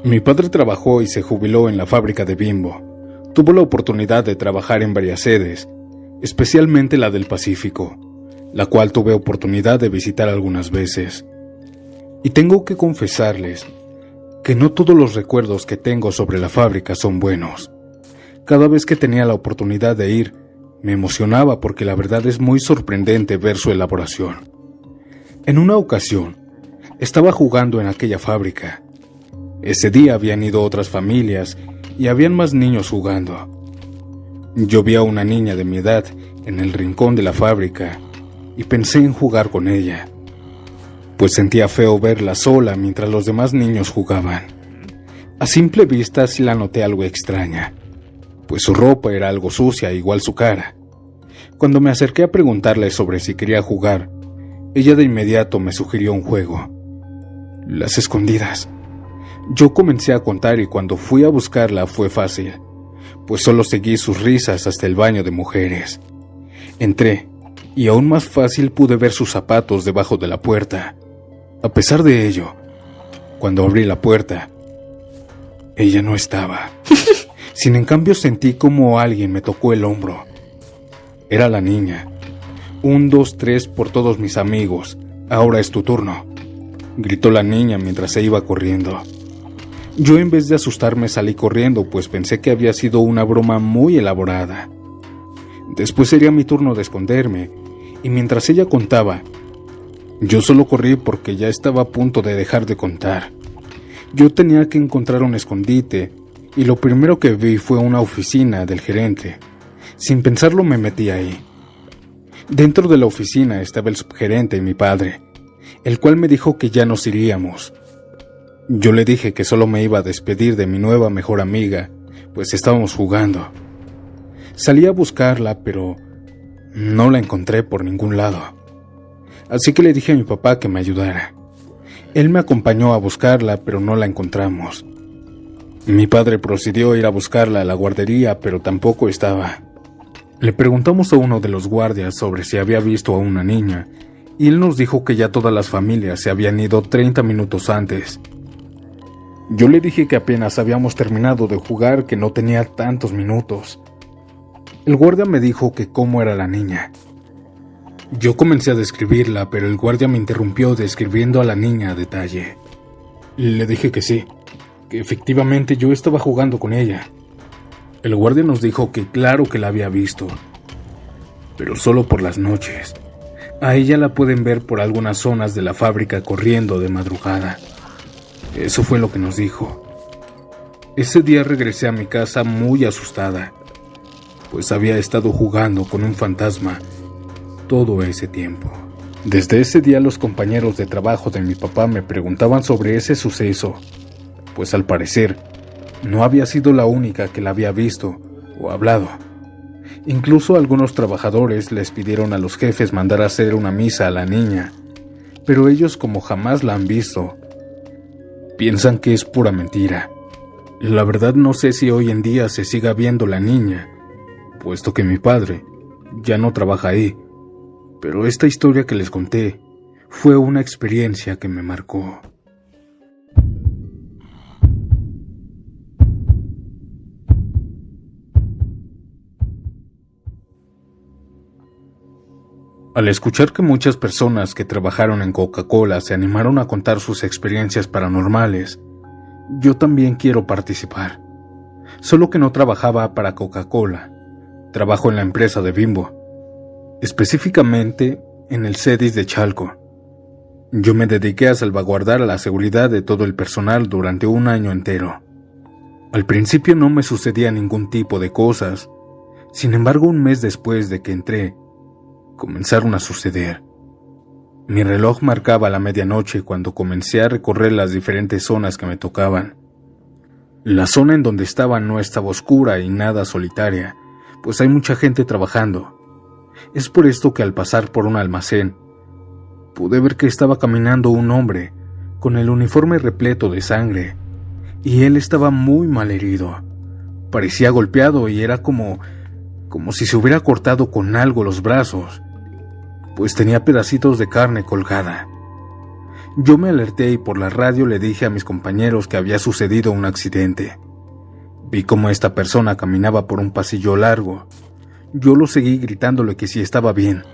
Mi padre trabajó y se jubiló en la fábrica de Bimbo. Tuvo la oportunidad de trabajar en varias sedes, especialmente la del Pacífico, la cual tuve oportunidad de visitar algunas veces. Y tengo que confesarles que no todos los recuerdos que tengo sobre la fábrica son buenos. Cada vez que tenía la oportunidad de ir, me emocionaba porque la verdad es muy sorprendente ver su elaboración. En una ocasión, estaba jugando en aquella fábrica. Ese día habían ido otras familias y habían más niños jugando. Yo vi a una niña de mi edad en el rincón de la fábrica y pensé en jugar con ella, pues sentía feo verla sola mientras los demás niños jugaban. A simple vista sí la noté algo extraña, pues su ropa era algo sucia, igual su cara. Cuando me acerqué a preguntarle sobre si quería jugar, ella de inmediato me sugirió un juego: las escondidas. Yo comencé a contar y cuando fui a buscarla fue fácil, pues solo seguí sus risas hasta el baño de mujeres. Entré y aún más fácil pude ver sus zapatos debajo de la puerta. A pesar de ello, cuando abrí la puerta, ella no estaba. Sin en cambio sentí como alguien me tocó el hombro. Era la niña. 1, 2, 3 por todos mis amigos. Ahora es tu turno, gritó la niña mientras se iba corriendo. Yo en vez de asustarme salí corriendo, pues pensé que había sido una broma muy elaborada. Después sería mi turno de esconderme, y mientras ella contaba, yo solo corrí porque ya estaba a punto de dejar de contar. Yo tenía que encontrar un escondite, y lo primero que vi fue una oficina del gerente. Sin pensarlo me metí ahí. Dentro de la oficina estaba el subgerente y mi padre, el cual me dijo que ya nos iríamos. Yo le dije que solo me iba a despedir de mi nueva mejor amiga, pues estábamos jugando. Salí a buscarla, pero no la encontré por ningún lado. Así que le dije a mi papá que me ayudara. Él me acompañó a buscarla, pero no la encontramos. Mi padre procedió a ir a buscarla a la guardería, pero tampoco estaba. Le preguntamos a uno de los guardias sobre si había visto a una niña, y él nos dijo que ya todas las familias se habían ido 30 minutos antes. Yo le dije que apenas habíamos terminado de jugar, que no tenía tantos minutos. El guardia me dijo que cómo era la niña. Yo comencé a describirla, pero el guardia me interrumpió describiendo a la niña a detalle. Le dije que sí, que efectivamente yo estaba jugando con ella. El guardia nos dijo que claro que la había visto, pero solo por las noches. A ella la pueden ver por algunas zonas de la fábrica corriendo de madrugada. Eso fue lo que nos dijo. Ese día regresé a mi casa muy asustada, pues había estado jugando con un fantasma todo ese tiempo. Desde ese día los compañeros de trabajo de mi papá me preguntaban sobre ese suceso, pues al parecer no había sido la única que la había visto o hablado. Incluso algunos trabajadores les pidieron a los jefes mandar a hacer una misa a la niña, pero ellos, como jamás la han visto, piensan que es pura mentira. La verdad no sé si hoy en día se siga viendo la niña, puesto que mi padre ya no trabaja ahí, pero esta historia que les conté fue una experiencia que me marcó. Al escuchar que muchas personas que trabajaron en Coca-Cola se animaron a contar sus experiencias paranormales, yo también quiero participar. Solo que no trabajaba para Coca-Cola, trabajo en la empresa de Bimbo, específicamente en el CEDIS de Chalco. Yo me dediqué a salvaguardar la seguridad de todo el personal durante un año entero. Al principio no me sucedía ningún tipo de cosas, sin embargo un mes después de que entré, comenzaron a suceder. Mi reloj marcaba la medianoche cuando comencé a recorrer las diferentes zonas que me tocaban. La zona en donde estaba no estaba oscura y nada solitaria, pues hay mucha gente trabajando. Es por esto que al pasar por un almacén, pude ver que estaba caminando un hombre con el uniforme repleto de sangre, y él estaba muy mal herido. Parecía golpeado y era como si se hubiera cortado con algo los brazos, pues tenía pedacitos de carne colgada. Yo me alerté y por la radio le dije a mis compañeros que había sucedido un accidente. Vi cómo esta persona caminaba por un pasillo largo. Yo lo seguí gritándole que sí estaba bien,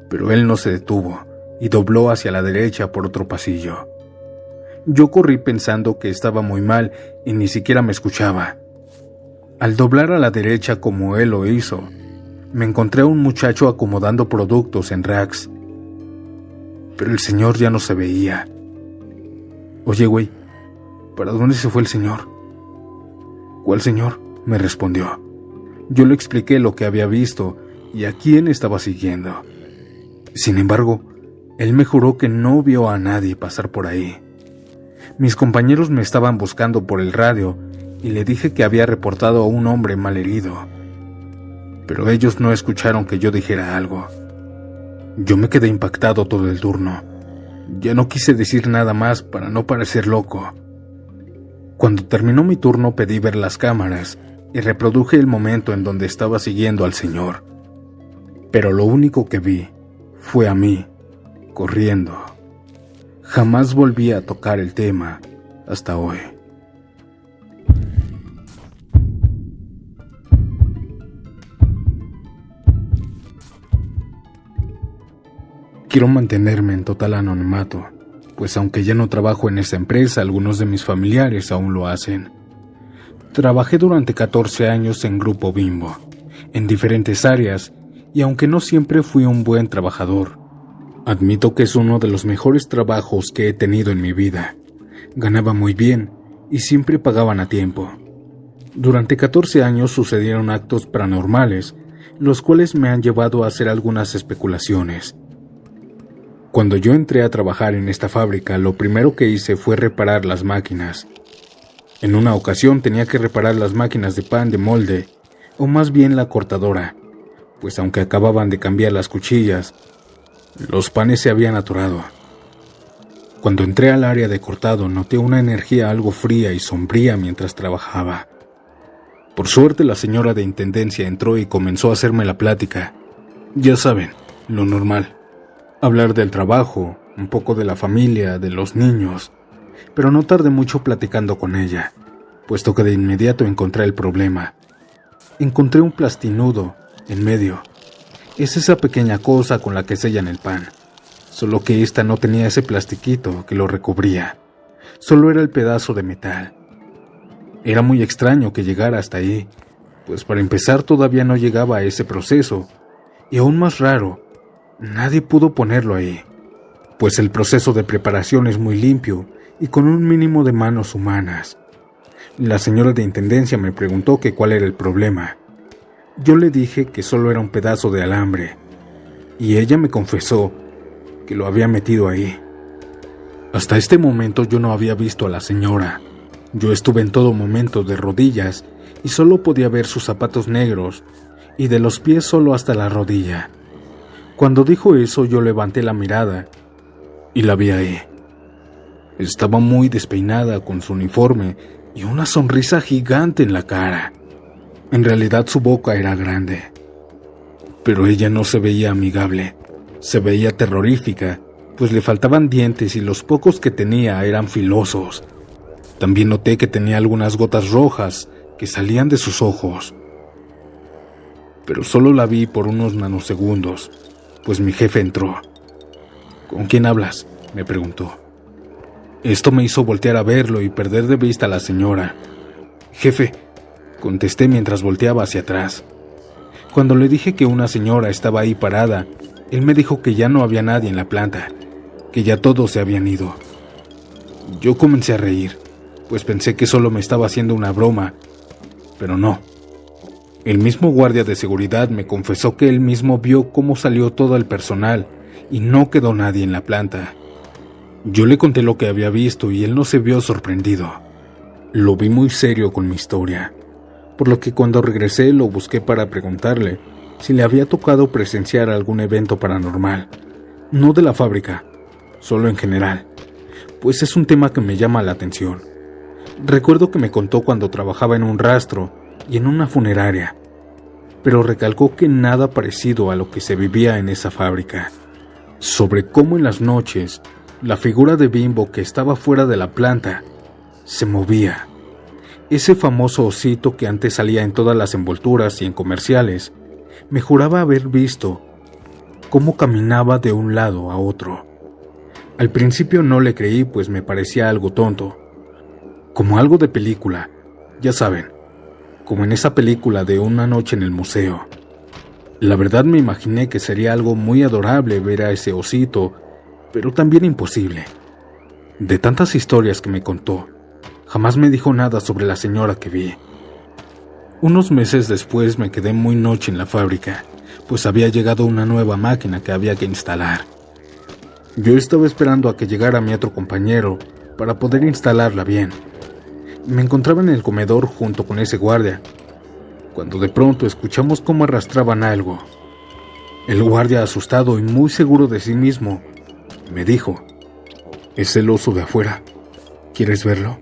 pero él no se detuvo y dobló hacia la derecha por otro pasillo. Yo corrí pensando que estaba muy mal y ni siquiera me escuchaba. Al doblar a la derecha como él lo hizo, me encontré a un muchacho acomodando productos en racks. Pero el señor ya no se veía. Oye, güey, ¿para dónde se fue el señor? ¿Cuál señor?, me respondió. Yo le expliqué lo que había visto y a quién estaba siguiendo. Sin embargo, él me juró que no vio a nadie pasar por ahí. Mis compañeros me estaban buscando por el radio y le dije que había reportado a un hombre malherido. Pero ellos no escucharon que yo dijera algo. Yo me quedé impactado todo el turno. Ya no quise decir nada más para no parecer loco. Cuando terminó mi turno pedí ver las cámaras y reproduje el momento en donde estaba siguiendo al señor. Pero lo único que vi fue a mí, corriendo. Jamás volví a tocar el tema hasta hoy. Quiero mantenerme en total anonimato, pues aunque ya no trabajo en esta empresa, algunos de mis familiares aún lo hacen. Trabajé durante 14 años en Grupo Bimbo, en diferentes áreas, y aunque no siempre fui un buen trabajador, admito que es uno de los mejores trabajos que he tenido en mi vida. Ganaba muy bien y siempre pagaban a tiempo. Durante 14 años sucedieron actos paranormales, los cuales me han llevado a hacer algunas especulaciones. Cuando yo entré a trabajar en esta fábrica, lo primero que hice fue reparar las máquinas. En una ocasión tenía que reparar las máquinas de pan de molde, o más bien la cortadora, pues aunque acababan de cambiar las cuchillas, los panes se habían atorado. Cuando entré al área de cortado, noté una energía algo fría y sombría mientras trabajaba. Por suerte, la señora de intendencia entró y comenzó a hacerme la plática. Ya saben, lo normal. Hablar del trabajo, un poco de la familia, de los niños, pero no tardé mucho platicando con ella, puesto que de inmediato encontré el problema. Encontré un plastinudo en medio. Es esa pequeña cosa con la que sellan el pan, solo que esta no tenía ese plastiquito que lo recubría, solo era el pedazo de metal. Era muy extraño que llegara hasta ahí, pues para empezar todavía no llegaba a ese proceso, y aún más raro, nadie pudo ponerlo ahí, pues el proceso de preparación es muy limpio y con un mínimo de manos humanas. La señora de intendencia me preguntó que cuál era el problema. Yo le dije que solo era un pedazo de alambre, y ella me confesó que lo había metido ahí. Hasta este momento yo no había visto a la señora. Yo estuve en todo momento de rodillas y solo podía ver sus zapatos negros y de los pies solo hasta la rodilla. Cuando dijo eso, yo levanté la mirada y la vi ahí. Estaba muy despeinada con su uniforme y una sonrisa gigante en la cara. En realidad su boca era grande, pero ella no se veía amigable, se veía terrorífica, pues le faltaban dientes y los pocos que tenía eran filosos. También noté que tenía algunas gotas rojas que salían de sus ojos. Pero solo la vi por unos nanosegundos, pues mi jefe entró. ¿Con quién hablas?, me preguntó. Esto me hizo voltear a verlo y perder de vista a la señora. Jefe, contesté mientras volteaba hacia atrás. Cuando le dije que una señora estaba ahí parada, él me dijo que ya no había nadie en la planta, que ya todos se habían ido. Yo comencé a reír, pues pensé que solo me estaba haciendo una broma, pero no. El mismo guardia de seguridad me confesó que él mismo vio cómo salió todo el personal y no quedó nadie en la planta. Yo le conté lo que había visto y él no se vio sorprendido. Lo vi muy serio con mi historia, por lo que cuando regresé lo busqué para preguntarle si le había tocado presenciar algún evento paranormal, no de la fábrica, solo en general, pues es un tema que me llama la atención. Recuerdo que me contó cuando trabajaba en un rastro y en una funeraria, pero recalcó que nada parecido a lo que se vivía en esa fábrica, sobre cómo en las noches La figura de Bimbo que estaba fuera de la planta se movía. Ese famoso osito que antes salía en todas las envolturas y en comerciales, me juraba haber visto cómo caminaba de un lado a otro. Al principio no le creí, pues me parecía algo tonto, como algo de película, ya saben, como en esa película de Una noche en el museo. La verdad me imaginé que sería algo muy adorable ver a ese osito, pero también imposible. De tantas historias que me contó, jamás me dijo nada sobre la señora que vi. Unos meses después me quedé muy noche en la fábrica, pues había llegado una nueva máquina que había que instalar. Yo estaba esperando a que llegara mi otro compañero para poder instalarla bien. Me encontraba en el comedor junto con ese guardia, cuando de pronto escuchamos cómo arrastraban algo. El guardia, asustado y muy seguro de sí mismo, me dijo: «Es el oso de afuera. ¿Quieres verlo?».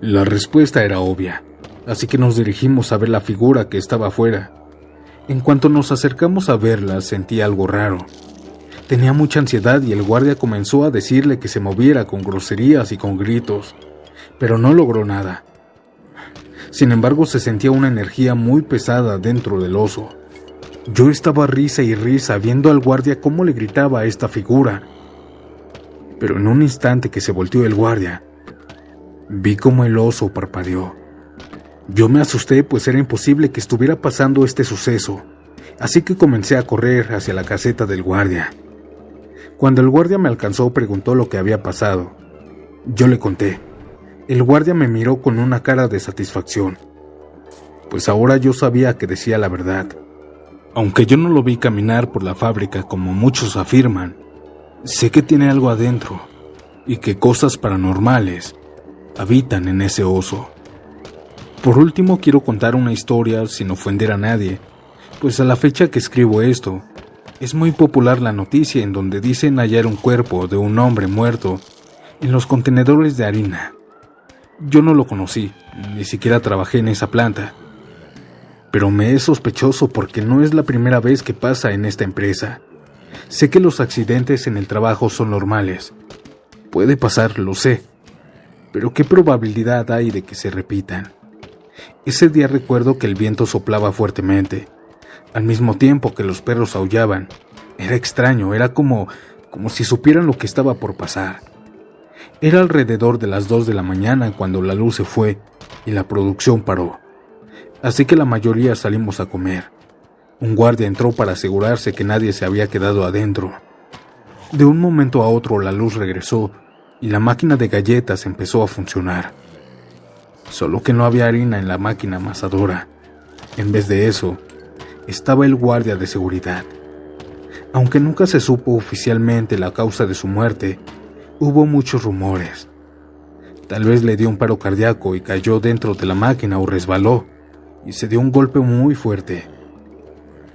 La respuesta era obvia, así que nos dirigimos a ver la figura que estaba afuera. En cuanto nos acercamos a verla, sentí algo raro. Tenía mucha ansiedad y el guardia comenzó a decirle que se moviera con groserías y con gritos, pero no logró nada. Sin embargo, se sentía una energía muy pesada dentro del oso. Yo estaba risa y risa viendo al guardia cómo le gritaba a esta figura. Pero en un instante que se volteó el guardia, vi cómo el oso parpadeó. Yo me asusté, pues era imposible que estuviera pasando este suceso, así que comencé a correr hacia la caseta del guardia. Cuando el guardia me alcanzó, preguntó lo que había pasado. Yo le conté. El guardia me miró con una cara de satisfacción, pues ahora yo sabía que decía la verdad. Aunque yo no lo vi caminar por la fábrica como muchos afirman, sé que tiene algo adentro y que cosas paranormales habitan en ese oso. Por último, quiero contar una historia sin ofender a nadie, pues a la fecha que escribo esto, es muy popular la noticia en donde dicen hallar un cuerpo de un hombre muerto en los contenedores de harina. Yo no lo conocí, ni siquiera trabajé en esa planta, pero me es sospechoso porque no es la primera vez que pasa en esta empresa. Sé que los accidentes en el trabajo son normales. Puede pasar, lo sé, pero ¿qué probabilidad hay de que se repitan? Ese día recuerdo que el viento soplaba fuertemente, al mismo tiempo que los perros aullaban. Era extraño, era como si supieran lo que estaba por pasar. Era alrededor de las 2 de la mañana cuando la luz se fue y la producción paró. Así que la mayoría salimos a comer. Un guardia entró para asegurarse que nadie se había quedado adentro. De un momento a otro la luz regresó y la máquina de galletas empezó a funcionar. Solo que no había harina en la máquina amasadora. En vez de eso, estaba el guardia de seguridad. Aunque nunca se supo oficialmente la causa de su muerte, hubo muchos rumores. Tal vez le dio un paro cardíaco y cayó dentro de la máquina o resbaló y se dio un golpe muy fuerte.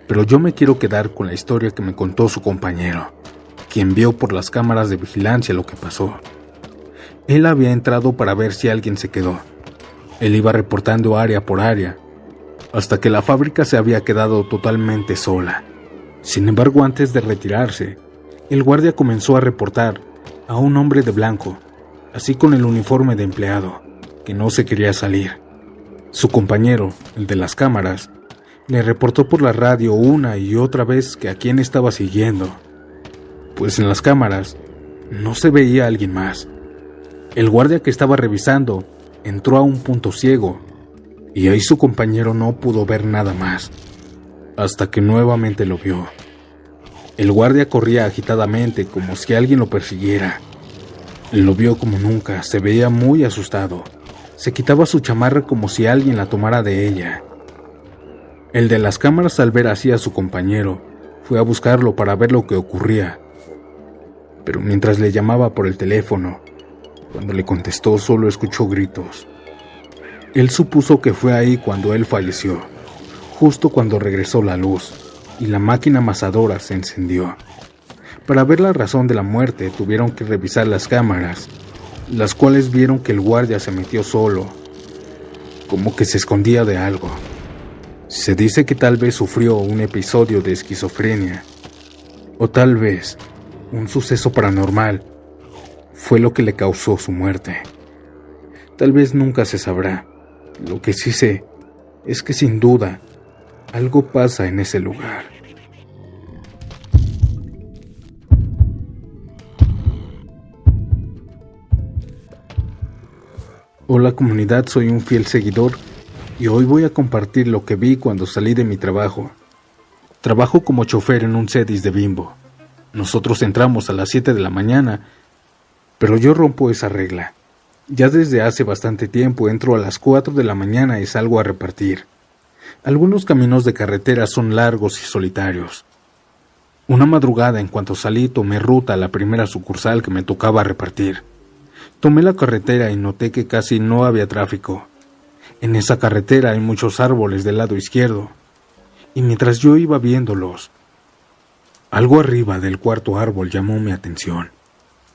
Pero yo me quiero quedar con la historia que me contó su compañero, quien vio por las cámaras de vigilancia lo que pasó. Él había entrado para ver si alguien se quedó. Él iba reportando área por área, hasta que la fábrica se había quedado totalmente sola. Sin embargo, antes de retirarse, el guardia comenzó a reportar a un hombre de blanco, así con el uniforme de empleado, que no se quería salir. Su compañero, el de las cámaras, le reportó por la radio una y otra vez que a quién estaba siguiendo, pues en las cámaras no se veía a alguien más. El guardia que estaba revisando entró a un punto ciego y ahí su compañero no pudo ver nada más, hasta que nuevamente lo vio. El guardia corría agitadamente como si alguien lo persiguiera. Lo vio como nunca, se veía muy asustado. Se quitaba su chamarra como si alguien la tomara de ella. El de las cámaras, al ver así a su compañero, fue a buscarlo para ver lo que ocurría. Pero mientras le llamaba por el teléfono, cuando le contestó solo escuchó gritos. Él supuso que fue ahí cuando él falleció, justo cuando regresó la luz y la máquina amasadora se encendió. Para ver la razón de la muerte tuvieron que revisar las cámaras, las cuales vieron que el guardia se metió solo, como que se escondía de algo. Se dice que tal vez sufrió un episodio de esquizofrenia, o tal vez un suceso paranormal, fue lo que le causó su muerte. Tal vez nunca se sabrá. Lo que sí sé es que sin duda algo pasa en ese lugar. Hola comunidad, soy un fiel seguidor y hoy voy a compartir lo que vi cuando salí de mi trabajo. Trabajo como chofer en un Cedis de Bimbo. Nosotros entramos a las 7 de la mañana, pero yo rompo esa regla. Ya desde hace bastante tiempo entro a las 4 de la mañana y salgo a repartir. Algunos caminos de carretera son largos y solitarios. Una madrugada, en cuanto salí, tomé ruta a la primera sucursal que me tocaba repartir. Tomé la carretera y noté que casi no había tráfico. En esa carretera hay muchos árboles del lado izquierdo, y mientras yo iba viéndolos, algo arriba del cuarto árbol llamó mi atención.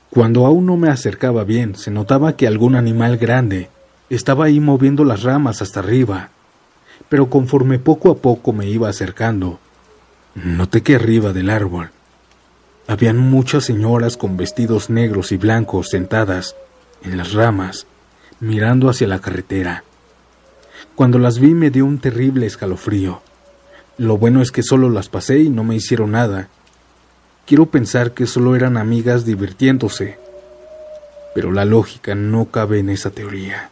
Cuando aún no me acercaba bien, se notaba que algún animal grande estaba ahí moviendo las ramas hasta arriba, pero conforme poco a poco me iba acercando, noté que arriba del árbol habían muchas señoras con vestidos negros y blancos sentadas en las ramas, mirando hacia la carretera. Cuando las vi me dio un terrible escalofrío. Lo bueno es que solo las pasé y no me hicieron nada. Quiero pensar que solo eran amigas divirtiéndose, pero la lógica no cabe en esa teoría.